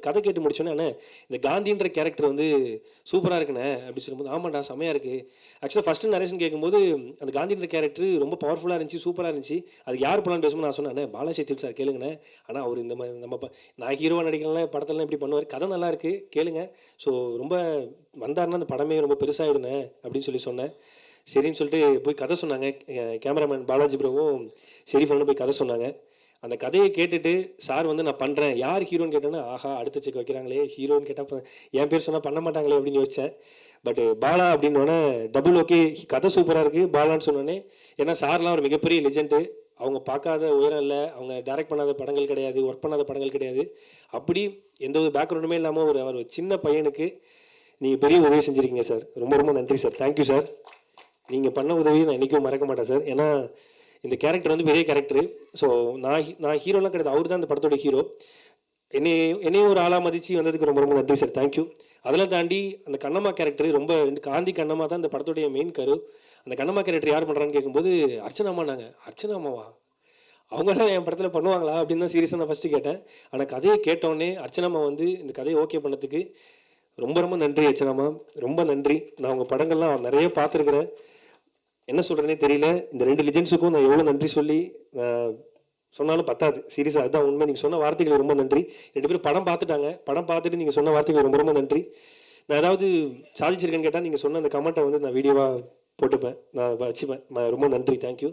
கதை கேட்டு முடிச்சோன்னே, "அண்ணே இந்த காந்தின்ற கேரக்டர் வந்து சூப்பரா இருக்குண்ணே" அப்படி சொல்லும்போது, "ஆமாண்டா செம்மையா இருக்கு." ஆக்சுவலா ஃபர்ஸ்ட் நரேஷன் கேட்கும்போது, அந்த காந்தின்ற கேரக்டர் ரொம்ப பவர்ஃபுல்லா இருந்துச்சு, சூப்பரா இருந்துச்சு. அதுக்கு யார் போலான்னு பேசும்போது நான் சொன்னேன், "அண்ணே பாலாஜி சார் கேளுங்கண்ணே. ஆனா அவரு இந்த மாரி நம்ம நான் ஹீரோவா நடிக்கிறேன்ல, படத்துலலாம் இப்படி பண்ணுவாரு. கதை நல்லா இருக்கு, கேளுங்க. ஸோ ரொம்ப வந்தாருன்னா அந்த படமே ரொம்ப பெருசாயிடுண்ணே" அப்படின்னு சொன்னேன். சரின்னு சொல்லிட்டு போய் கதை சொன்னாங்க. கேமராமேன் பாலாஜி ப்ரோவும் ஷெரீஃப் அண்ணனும் போய் கதை சொன்னாங்க. அந்த கதையை கேட்டுட்டு சார் வந்து நான் பண்றேன். யார் ஹீரோன்னு கேட்டோன்னே, ஆஹா! அடுத்த செக் வைக்கிறாங்களே! ஹீரோன்னு கேட்டா என் பேர் சொன்னா பண்ண மாட்டாங்களே அப்படின்னு யோசிச்சேன். பட் பாலா அப்படின்னோனே டபுள் ஓகே. கதை சூப்பரா இருக்கு. பாலான்னு சொன்னோனே, ஏன்னா சார்லாம் ஒரு மிகப்பெரிய லெஜெண்ட். அவங்க பார்க்காத உயரம் இல்ல. அவங்க டைரக்ட் பண்ணாத படங்கள் கிடையாது. ஒர்க் பண்ணாத படங்கள் கிடையாது. அப்படி எந்த ஒரு பேக்ரவுண்டுமே இல்லாம ஒரு சின்ன பையனுக்கு நீங்க பெரிய உதவி செஞ்சிருக்கீங்க சார். ரொம்ப ரொம்ப நன்றி சார். Thank you sir. நீங்க பண்ண உதவியை நான் என்னைக்கும் மறக்க மாட்டேன் சார். ஏன்னா இந்த கேரக்டர் வந்து பெரிய கேரக்டர். ஸோ நான் ஹீரோலாம் கிடையாது. அவர் தான் இந்த படத்தோட ஹீரோ. என்னையும் ஒரு ஆளா மதிச்சு வந்ததுக்கு ரொம்ப ரொம்ப நன்றி சார். தேங்க்யூ. அதெல்லாம் தாண்டி அந்த கண்ணம்மா கேரக்டர் ரொம்ப காந்தி கண்ணம்மா தான் இந்த படத்துடைய மெயின் கரு. அந்த கண்ணம்மா கேரக்டர் யார் பண்றான்னு கேட்கும்போது அர்ச்சனாமான்னாங்க. அர்ச்சனாமாவா? அவங்கலாம் என் படத்துல பண்ணுவாங்களா? அப்படின்னு தான் சீரியஸா நான் ஃபர்ஸ்ட் கேட்டேன். ஆனா கதையை கேட்டோனே அர்ச்சனாமா வந்து இந்த கதையை ஓகே பண்ணதுக்கு ரொம்ப ரொம்ப நன்றி அர்ச்சனாமா. ரொம்ப நன்றி. நான் உங்க படங்கள்லாம் நிறைய பார்த்துருக்கிறேன். என்ன சொல்றதுன்னே தெரியல. இந்த 2 லெஜெண்ட்ஸுக்கும் நான் எவ்வளோ நன்றி சொல்லி சொன்னாலும் பத்தாது. சீரியஸா அதுதான் உண்மை. நீங்க சொன்ன வார்த்தைகளுக்கு ரொம்ப நன்றி. 2 பேரும் படம் பார்த்துட்டாங்க. படம் பார்த்துட்டு நீங்க சொன்ன வார்த்தைகளுக்கு ரொம்ப ரொம்ப நன்றி. நான் ஏதாவது சாதிச்சிருக்கேன்னு கேட்டா, நீங்க சொன்ன அந்த கமெண்ட்ட வந்து நான் வீடியோவா போட்டுப்பேன். நான் வச்சுப்பேன். ரொம்ப நன்றி. Thank you.